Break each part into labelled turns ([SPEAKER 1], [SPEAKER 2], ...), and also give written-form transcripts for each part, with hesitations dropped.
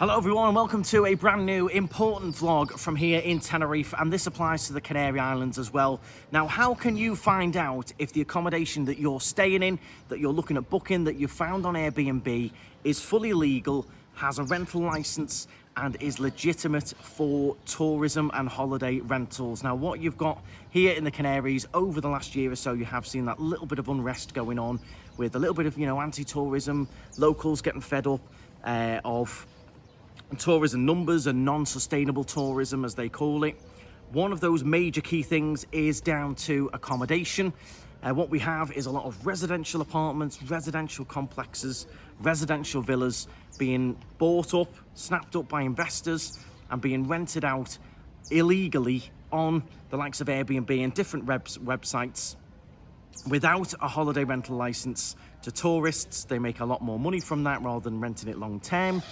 [SPEAKER 1] Hello everyone and welcome to a brand new important vlog from here in Tenerife, and this applies to the Canary Islands as well. Now, how can you find out if the accommodation that you're staying in, that you're looking at booking, that you found on Airbnb is fully legal, has a rental license and is legitimate for tourism and holiday rentals? Now, what you've got here in the Canaries over the last year or so, you have seen that little bit of unrest going on with a little bit of, anti-tourism, locals getting fed up of tourism numbers and non-sustainable tourism, as they call it. One of those major key things is down to accommodation. What we have is a lot of residential apartments, residential complexes, residential villas being bought up, snapped up by investors and being rented out illegally on the likes of Airbnb and different websites without a holiday rental license to tourists. They make a lot more money from that rather than renting it long term.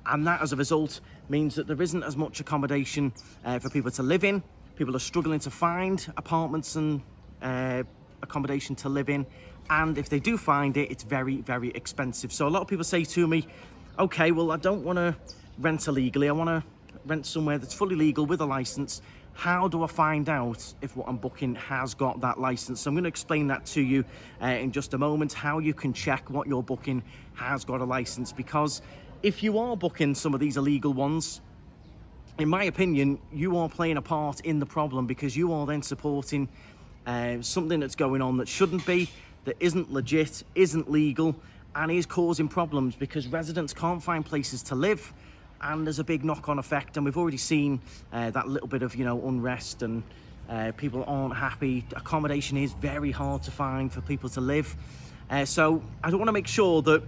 [SPEAKER 1] And that, as a result, means that there isn't as much accommodation for people to live in. People are struggling to find apartments and accommodation to live in. And if they do find it, it's very, very expensive. So a lot of people say to me, okay, well, I don't want to rent illegally. I want to rent somewhere that's fully legal with a license. How do I find out if what I'm booking has got that license? So I'm going to explain that to you in just a moment, how you can check what you're booking has got a license. Because if you are booking some of these illegal ones, in my opinion, you are playing a part in the problem, because you are then supporting something that's going on that shouldn't be, that isn't legit, isn't legal, and is causing problems because residents can't find places to live, and there's a big knock-on effect. And we've already seen that little bit of unrest, and people aren't happy. Accommodation is very hard to find for people to live. So I want to make sure that,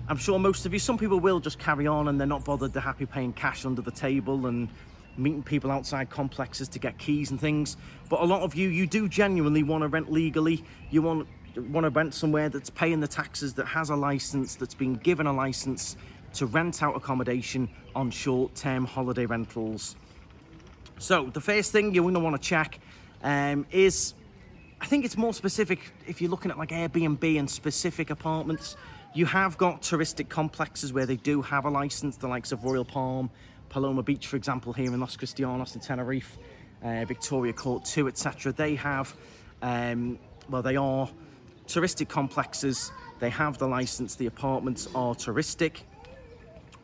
[SPEAKER 1] I'm sure most of you, some people will just carry on and they're not bothered. They're happy paying cash under the table and meeting people outside complexes to get keys and things. But a lot of you do genuinely want to rent legally. You want to rent somewhere that's paying the taxes, that has a license, that's been given a license to rent out accommodation on short-term holiday rentals. So the first thing you're going to want to check is, I think it's more specific if you're looking at like Airbnb and specific apartments. You have got touristic complexes where they do have a license, the likes of Royal Palm, Palma Beach, for example, here in Los Cristianos in Tenerife, Victoria Court 2, etc. They have, they are touristic complexes. They have the license. The apartments are touristic.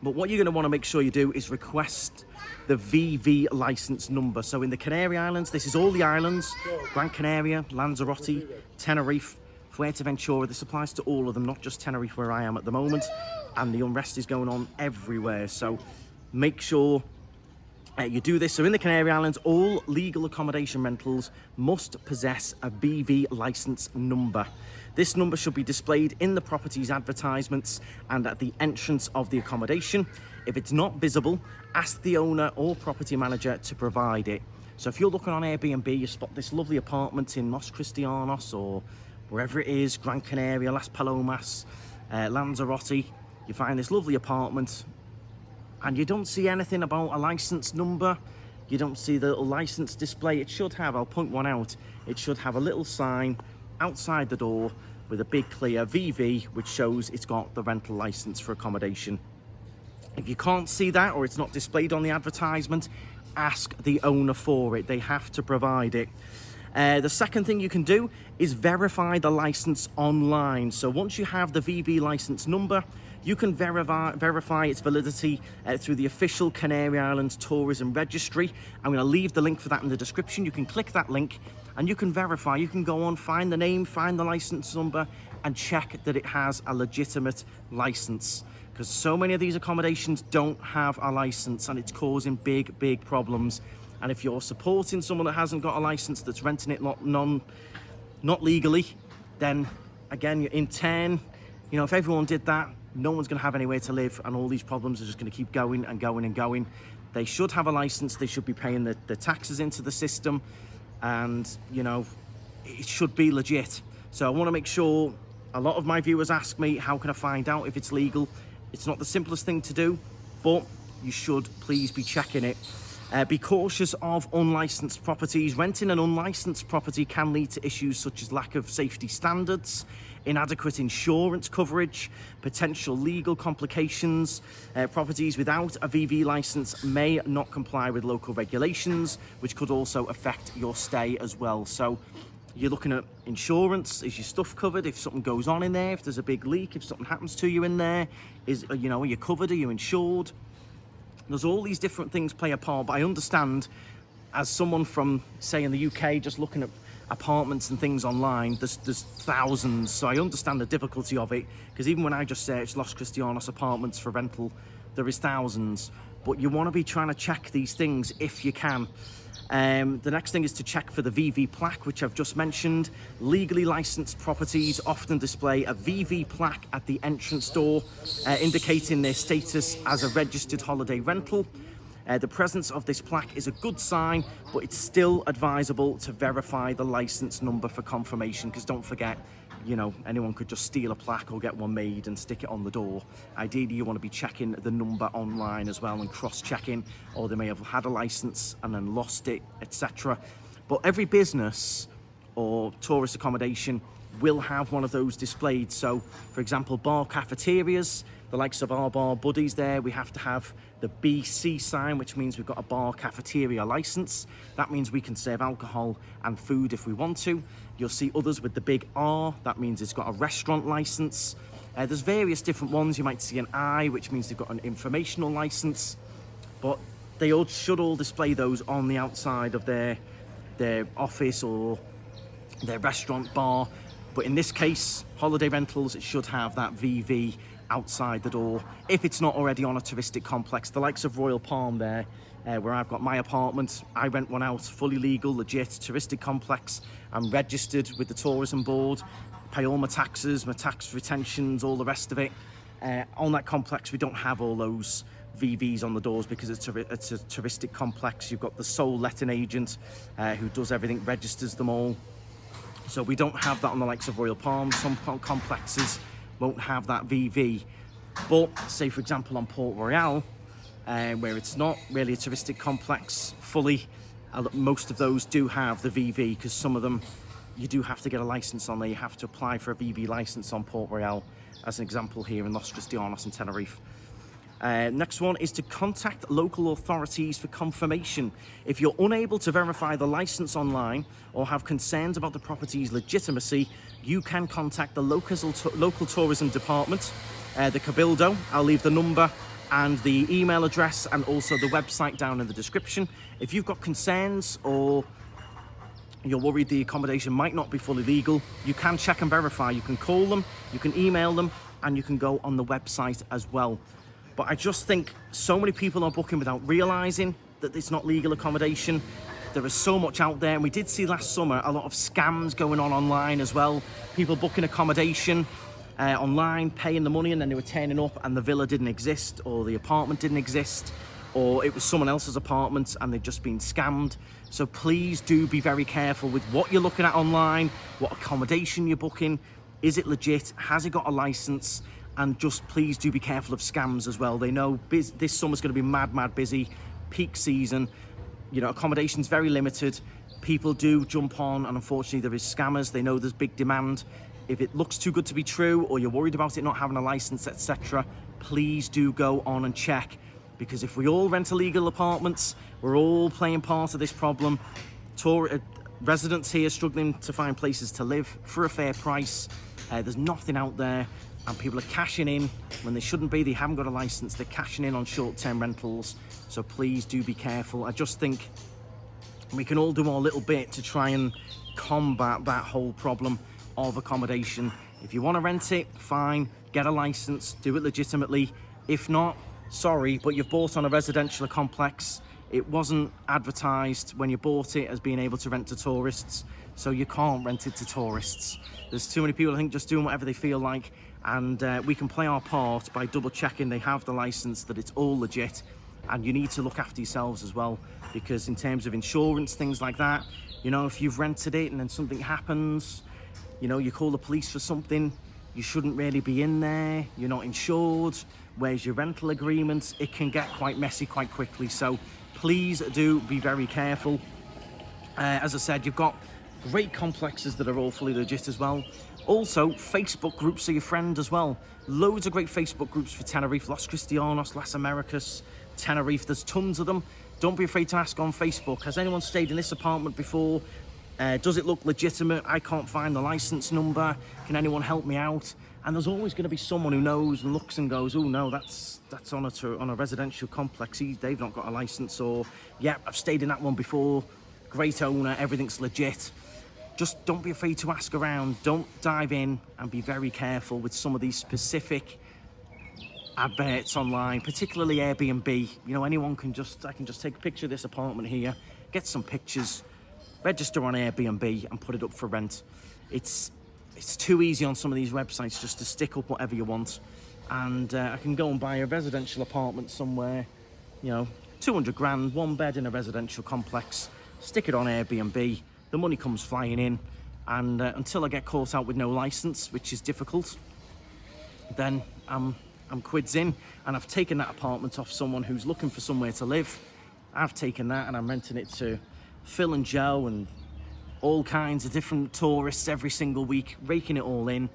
[SPEAKER 1] But what you're going to want to make sure you do is request the VV license number. So in the Canary Islands, this is all the islands: Gran Canaria, Lanzarote, Tenerife, Fuerteventura. This applies to all of them, not just Tenerife where I am at the moment, and the unrest is going on everywhere. So make sure you do this. So in the Canary Islands, all legal accommodation rentals must possess a VV license number. This number should be displayed in the property's advertisements and at the entrance of the accommodation. If it's not visible, ask the owner or property manager to provide it. So if you're looking on Airbnb, you spot this lovely apartment in Los Cristianos or wherever it is, Gran Canaria, Las Palomas, Lanzarote, you find this lovely apartment and you don't see anything about a license number. You don't see the little license display. It should have, I'll point one out, it should have a little sign outside the door with a big clear VV, which shows it's got the rental license for accommodation. If you can't see that, or it's not displayed on the advertisement, ask the owner for it. They have to provide it. The second thing you can do is verify the license online. So once you have the VV license number, you can verify its validity through the official Canary Islands Tourism Registry. I'm going to leave the link for that in the description. You can click that link and you can verify. You can go on, find the name, find the license number, and check that it has a legitimate license. Because so many of these accommodations don't have a license, and it's causing big, big problems. And if you're supporting someone that hasn't got a license, that's renting it not legally, then again, in turn, if everyone did that, no one's going to have anywhere to live, and all these problems are just going to keep going and going and going. They should have a license. They should be paying the taxes into the system, and it should be legit. So I want to make sure. A lot of my viewers ask me, how can I find out if it's legal? It's not the simplest thing to do, but you should please be checking it. Be cautious of unlicensed properties. Renting an unlicensed property can lead to issues such as lack of safety standards, inadequate insurance coverage, potential legal complications. Properties without a VV license may not comply with local regulations, which could also affect your stay as well. So you're looking at insurance. Is your stuff covered? If something goes on in there, if there's a big leak, if something happens to you in there, are you covered? Are you insured? There's all these different things play a part, but I understand, as someone from, say, in the UK, just looking at apartments and things online, there's thousands, so I understand the difficulty of it, because even when I just searched Los Cristianos apartments for rental, there is thousands, but you want to be trying to check these things if you can. The next thing is to check for the VV plaque, which I've just mentioned. Legally licensed properties often display a VV plaque at the entrance door, indicating their status as a registered holiday rental. The presence of this plaque is a good sign, but it's still advisable to verify the license number for confirmation, because don't forget, anyone could just steal a plaque or get one made and stick it on the door. Ideally, you want to be checking the number online as well and cross-checking, or they may have had a license and then lost it, etc. But every business or tourist accommodation will have one of those displayed. So, for example, bar cafeterias, the likes of our bar buddies there, we have to have the BC sign, which means we've got a bar cafeteria license. That means we can serve alcohol and food if we want to. You'll see others with the big R, that means it's got a restaurant license. There's various different ones. You might see an I, which means they've got an informational license, but they all should all display those on the outside of their office or their restaurant bar. But in this case, holiday rentals, it should have that VV outside the door, if it's not already on a touristic complex. The likes of Royal Palm there, where I've got my apartment, I rent one out, fully legal, legit, touristic complex. I'm registered with the tourism board, pay all my taxes, my tax retentions, all the rest of it. On that complex, we don't have all those VVs on the doors because it's a touristic complex. You've got the sole letting agent who does everything, registers them all. So we don't have that on the likes of Royal Palm. Some complexes won't have that VV. But say, for example, on Port Royal, where it's not really a touristic complex fully, most of those do have the VV, because some of them you do have to get a license on there. You have to apply for a VV license on Port Royal, as an example here in Los Cristianos and Tenerife. Next one is to contact local authorities for confirmation. If you're unable to verify the license online or have concerns about the property's legitimacy, you can contact the local tourism department, the Cabildo. I'll leave the number and the email address and also the website down in the description. If you've got concerns or you're worried the accommodation might not be fully legal, you can check and verify. You can call them, you can email them, and you can go on the website as well. But I just think so many people are booking without realising that it's not legal accommodation. There is so much out there, and we did see last summer a lot of scams going on online as well. People booking accommodation online, paying the money, and then they were turning up and the villa didn't exist, or the apartment didn't exist, or it was someone else's apartment and they've just been scammed. So please do be very careful with what you're looking at online, what accommodation you're booking. Is it legit? Has it got a license? And just please do be careful of scams as well. They know this summer's going to be mad busy, peak season. Accommodation's very limited. People do jump on, and unfortunately there is scammers. They know there's big demand. If it looks too good to be true, or you're worried about it not having a license, etc., please do go on and check. Because if we all rent illegal apartments, we're all playing part of this problem. Residents here struggling to find places to live for a fair price. There's nothing out there, and people are cashing in when they shouldn't be. They haven't got a license. They're cashing in on short-term rentals. So please do be careful. I just think we can all do our little bit to try and combat that whole problem of accommodation. If you want to rent it, fine, get a license, do it legitimately. If not, sorry, but you've bought on a residential complex. It wasn't advertised when you bought it as being able to rent to tourists, so you can't rent it to tourists. There's too many people, I think, just doing whatever they feel like, and we can play our part by double checking they have the license, that it's all legit. And you need to look after yourselves as well, because in terms of insurance, things like that, if you've rented it and then something happens, you call the police for something, you shouldn't really be in there, you're not insured. Where's your rental agreements? It can get quite messy quite quickly. So please do be very careful. As I said, you've got great complexes that are all fully legit as well. Also, Facebook groups are your friend as well. Loads of great Facebook groups for Tenerife, Los Cristianos, Las Americas, Tenerife. There's tons of them. Don't be afraid to ask on Facebook. Has anyone stayed in this apartment before? Does it look legitimate? I can't find the license number. Can anyone help me out? And there's always going to be someone who knows and looks and goes, oh no, that's on a residential complex. They've not got a license. Or, yeah, I've stayed in that one before. Great owner, everything's legit. Just don't be afraid to ask around. Don't dive in, and be very careful with some of these specific adverts online, particularly Airbnb. You know, I can just take a picture of this apartment here, get some pictures, register on Airbnb and put it up for rent. It's too easy on some of these websites just to stick up whatever you want. And I can go and buy a residential apartment somewhere, you know, 200 grand, one bed in a residential complex, stick it on Airbnb. The money comes flying in, and until I get caught out with no license, which is difficult, then I'm quids in, and I've taken that apartment off someone who's looking for somewhere to live. I've taken that and I'm renting it to Phil and Joe and all kinds of different tourists every single week, raking it all in.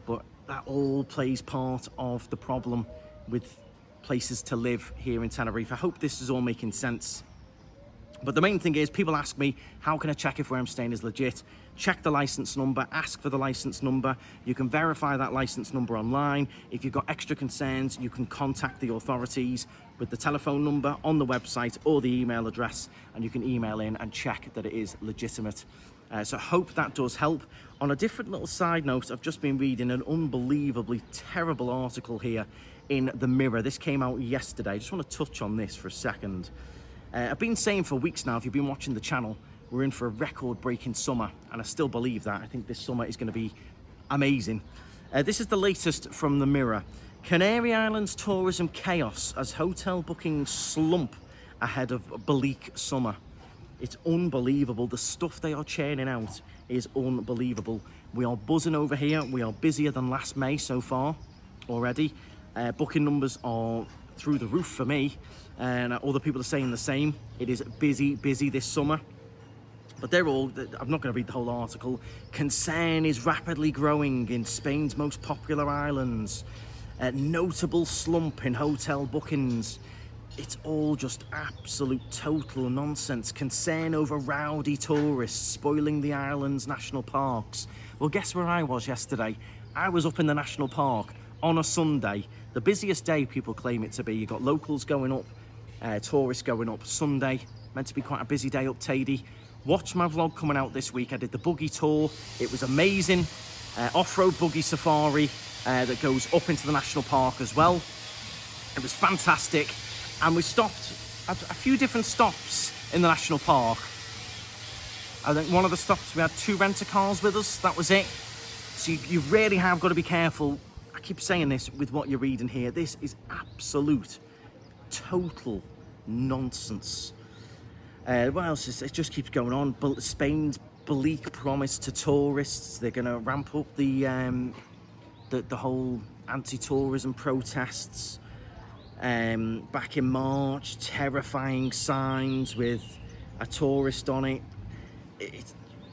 [SPEAKER 1] But that all plays part of the problem with places to live here in Tenerife. I hope this is all making sense. But the main thing is, people ask me, how can I check if where I'm staying is legit? Check the license number, ask for the license number. You can verify that license number online. If you've got extra concerns, you can contact the authorities with the telephone number on the website or the email address, and you can email in and check that it is legitimate. So I hope that does help. On a different little side note, I've just been reading an unbelievably terrible article here in The Mirror. This came out yesterday. I just want to touch on this for a second. I've been saying for weeks now, if you've been watching the channel, we're in for a record-breaking summer, and I still believe that. I think this summer is going to be amazing. This is the latest from The Mirror. Canary Islands tourism chaos as hotel bookings slump ahead of bleak summer. It's unbelievable. The stuff they are churning out is unbelievable. We are buzzing over here. We are busier than last May so far already. Booking numbers are through the roof for me, and other people are saying the same. It is busy this summer. But they're all, I'm not going to read the whole article. Concern is rapidly growing in Spain's most popular islands. Notable slump in hotel bookings. It's all just absolute total nonsense. Concern over rowdy tourists spoiling the island's national parks. Well, guess where I was yesterday? I was up in the national park on a Sunday. The busiest day people claim it to be. You've got locals going up, tourists going up. Sunday, meant to be quite a busy day up Tady. Watch my vlog coming out this week. I did the buggy tour. It was amazing. Off-road buggy safari that goes up into the national park as well. It was fantastic. And we stopped at a few different stops in the national park. I think one of the stops we had 2 rent-a-cars with us. That was it. So you really have got to be careful. I keep saying this with what you're reading here. This is absolute, total nonsense. What else is it? Just keeps going on. Spain's bleak promise to tourists. They're going to ramp up the whole anti-tourism protests. Back in March, terrifying signs with a tourist on it.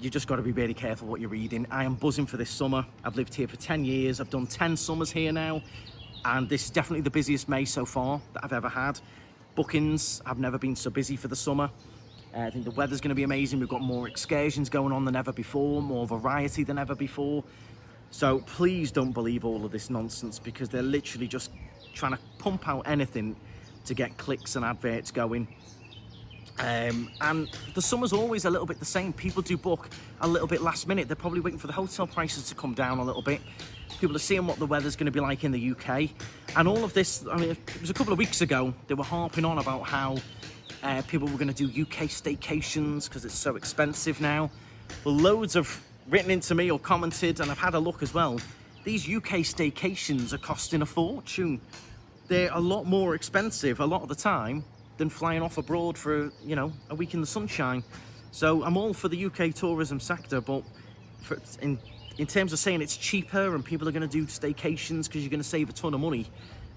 [SPEAKER 1] You just got to be really careful what you're reading. I am buzzing for this summer. I've lived here for 10 years. I've done 10 summers here now, and this is definitely the busiest May so far that I've ever had. Bookings, I've never been so busy for the summer. I think the weather's going to be amazing. We've got more excursions going on than ever before, more variety than ever before. So please don't believe all of this nonsense, because they're literally just trying to pump out anything to get clicks and adverts going. And the summer's always a little bit the same. People do book a little bit last minute. They're probably waiting for the hotel prices to come down a little bit. People are seeing what the weather's going to be like in the UK. And all of this, I mean, it was a couple of weeks ago, they were harping on about how people were going to do UK staycations because it's so expensive now. Well, loads have written into me or commented, and I've had a look as well. These UK staycations are costing a fortune. They're a lot more expensive a lot of the time than flying off abroad for, you know, a week in the sunshine. So I'm all for the UK tourism sector, but in terms of saying it's cheaper and people are going to do staycations because you're going to save a ton of money,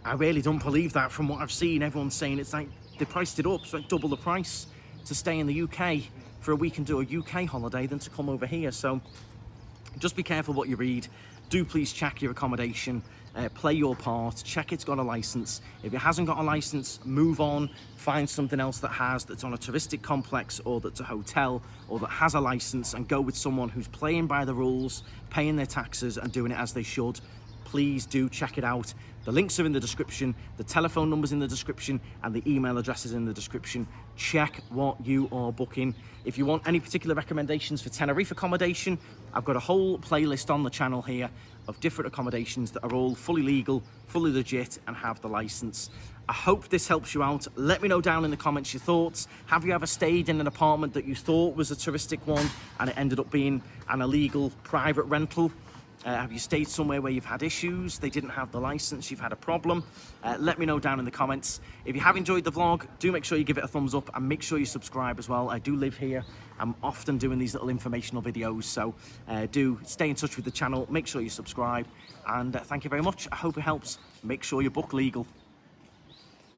[SPEAKER 1] I really don't believe that from what I've seen. Everyone's saying it's like they priced it up. It's like double the price to stay in the UK for a week and do a UK holiday than to come over here. So just be careful what you read. Do please check your accommodation, play your part, check it's got a license. If it hasn't got a license, move on, find something else that has, that's on a touristic complex or that's a hotel or that has a license, and go with someone who's playing by the rules, paying their taxes and doing it as they should. Please do check it out. The links are in the description, the telephone number's in the description, and the email address is in the description. Check what you are booking. If you want any particular recommendations for Tenerife accommodation, I've got a whole playlist on the channel here of different accommodations that are all fully legal, fully legit, and have the license. I hope this helps you out. Let me know down in the comments your thoughts. Have you ever stayed in an apartment that you thought was a touristic one and it ended up being an illegal private rental? Have you stayed somewhere where you've had issues, they didn't have the license, you've had a problem? Let me know down in the comments. If you have enjoyed the vlog, do make sure you give it a thumbs up and make sure you subscribe as well. I do live here. I'm often doing these little informational videos, so do stay in touch with the channel, make sure you subscribe, and thank you very much. I hope it helps. Make sure you book legal.